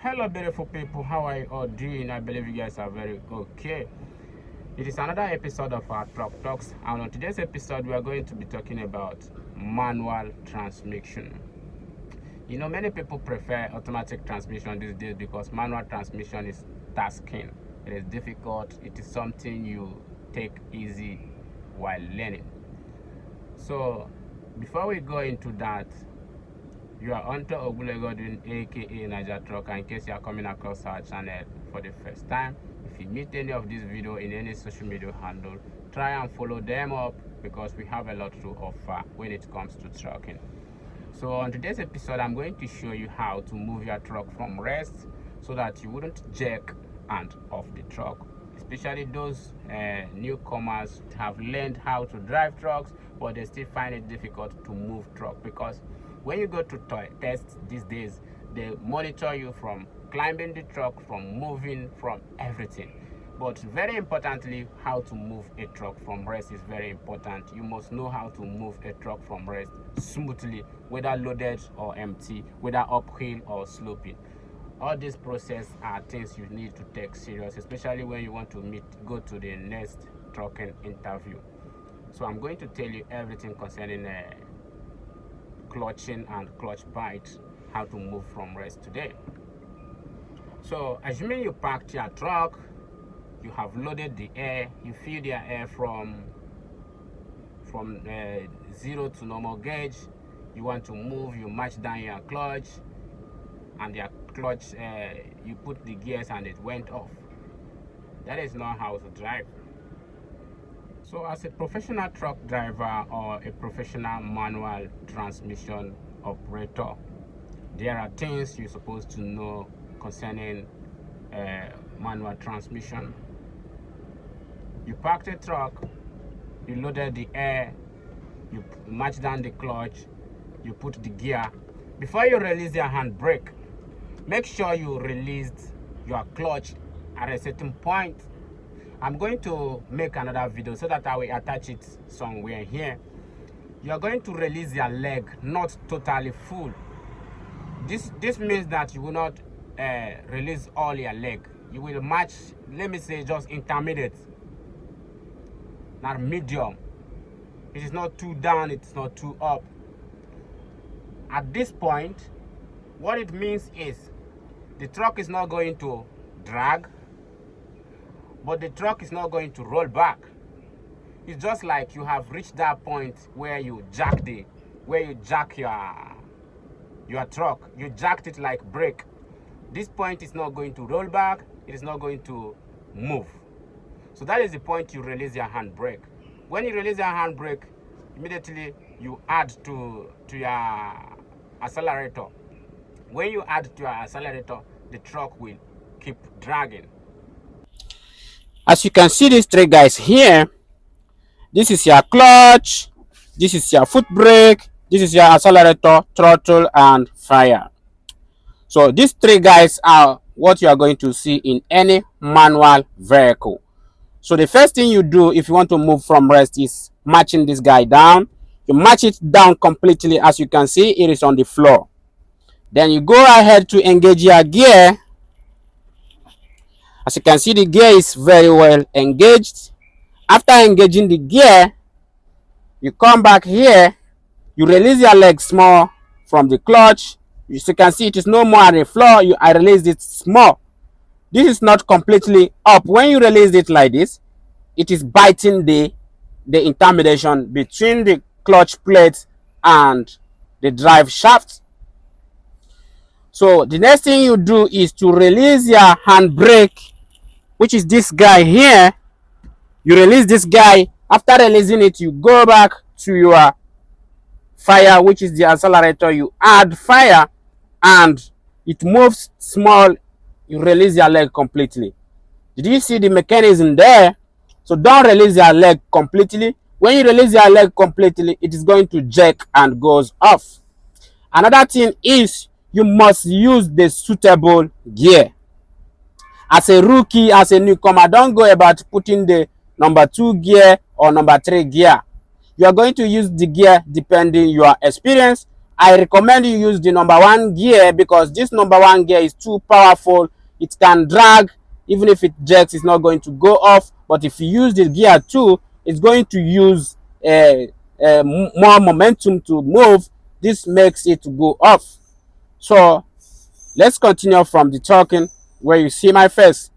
Hello beautiful people, how are you all doing? I believe you guys are very okay. It is another episode of our Truck Talks, and on today's episode we are going to be talking about manual transmission. You know, many people prefer automatic transmission these days because manual transmission is tasking. It is difficult, it is something you take easy while learning. So before we go into that, you are Hunter Ogulegodwin, aka Niger Trucker. In case you are coming across our channel for the first time, if you meet any of this video in any social media handle, try and follow them up because we have a lot to offer when it comes to trucking. So on today's episode, I'm going to show you how to move your truck from rest so that you wouldn't jerk and off the truck, especially those newcomers have learned how to drive trucks but they still find it difficult to move truck, because when you go to test these days, they monitor you from climbing the truck, from moving, from everything. But very importantly, how to move a truck from rest is very important. You must know how to move a truck from rest smoothly, whether loaded or empty, whether uphill or sloping. All these processes are things you need to take serious, especially when you want to go to the next trucking interview. So I'm going to tell you everything concerning clutching and clutch bite, how to move from rest today. So assuming you parked your truck, you have loaded the air, you fill the air from zero to normal gauge, you want to move, you match down your clutch, and your clutch, you put the gears and it went off. That is not how to drive. So as a professional truck driver or a professional manual transmission operator, there are things you're supposed to know concerning manual transmission. You parked a truck, you loaded the air, you match down the clutch, you put the gear. Before you release your handbrake, make sure you released your clutch at a certain point. I'm going to make another video so that I will attach it somewhere here. You're going to release your leg, not totally full. This means that you will not release all your leg. You will match, let me say, just intermediate, not medium. It is not too down, it's not too up. At this point, what it means is the truck is not going to drag, but the truck is not going to roll back. It's just like you have reached that point where you jack your truck. You jacked it like brake. This point is not going to roll back. It is not going to move. So that is the point you release your handbrake. When you release your handbrake, immediately you add to your accelerator. When you add to your accelerator, the truck will keep dragging. As you can see, these three guys here, this is your clutch, this is your foot brake, this is your accelerator, throttle, and fire. So these three guys are what you are going to see in any manual vehicle. So the first thing you do if you want to move from rest is matching this guy down. You match it down completely. As you can see, it is on the floor. Then you go ahead to engage your gear. As you can see, the gear is very well engaged. After engaging the gear, you come back here, you release your leg small from the clutch. As you can see, it is no more on the floor. I released it small. This is not completely up. When you release it like this, it is biting the intermediation between the clutch plate and the drive shaft. So the next thing you do is to release your handbrake, which is this guy here. You release this guy. After releasing it, you go back to your fire, which is the accelerator. You add fire and it moves small. You release your leg completely. Did you see the mechanism there? So don't release your leg completely. When you release your leg completely, it is going to jerk and goes off. Another thing is you must use the suitable gear. As a rookie, as a newcomer, don't go about putting the number 2 gear or number 3 gear. You are going to use the gear depending your experience I recommend you use the number one gear, because this number one gear is too powerful. It can drag. Even if it jerks, it's not going to go off. But if you use the gear 2, it's going to use more momentum to move. This makes it to go off. So let's continue from the talking where you see my face.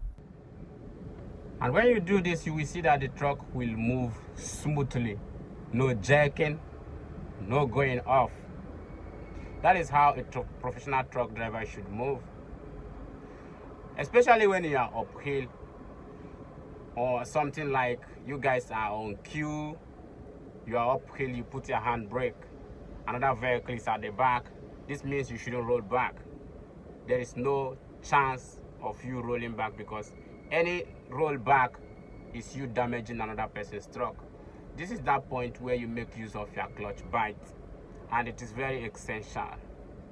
And when you do this, you will see that the truck will move smoothly. No jerking, no going off. That is how a professional truck driver should move. Especially when you are uphill or something like you guys are on queue, you are uphill, you put your handbrake, another vehicle is at the back. This means you shouldn't roll back. There is no chance of you rolling back, because any roll back is you damaging another person's truck. This is that point where you make use of your clutch bite, and it is very essential.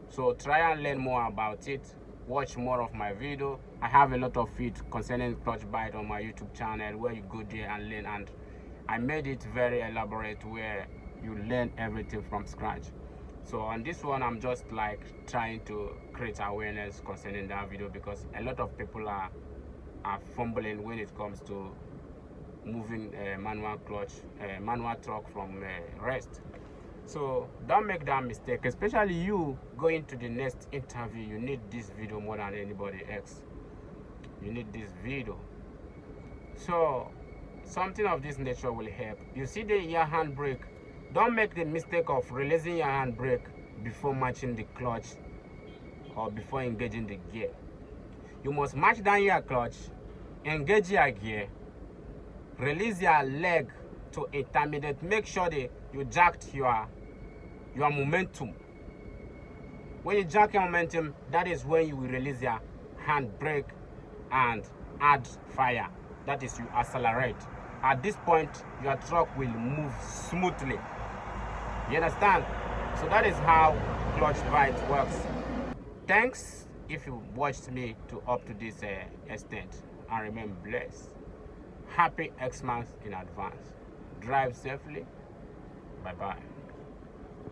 So try and learn more about it. Watch more of my video. I have a lot of it concerning clutch bite on my YouTube channel, where you go there and learn, and I made it very elaborate where you learn everything from scratch. So on this one, I'm just like trying to create awareness concerning that video, because a lot of people are fumbling when it comes to moving manual truck from rest. So don't make that mistake, especially you going to the next interview. You need this video more than anybody else. You need this video. So something of this nature will help. You see your handbrake. Don't make the mistake of releasing your handbrake before matching the clutch or before engaging the gear. You must match down your clutch, engage your gear, release your leg to intermediate. Make sure that you jacked your momentum. When you jack your momentum, that is when you will release your handbrake and add fire. That is, you accelerate. At this point, your truck will move smoothly. You understand? So that is how clutch bite works. Thanks if you watched me to up to this extent, and remain blessed. Happy Xmas in advance. Drive safely. Bye bye.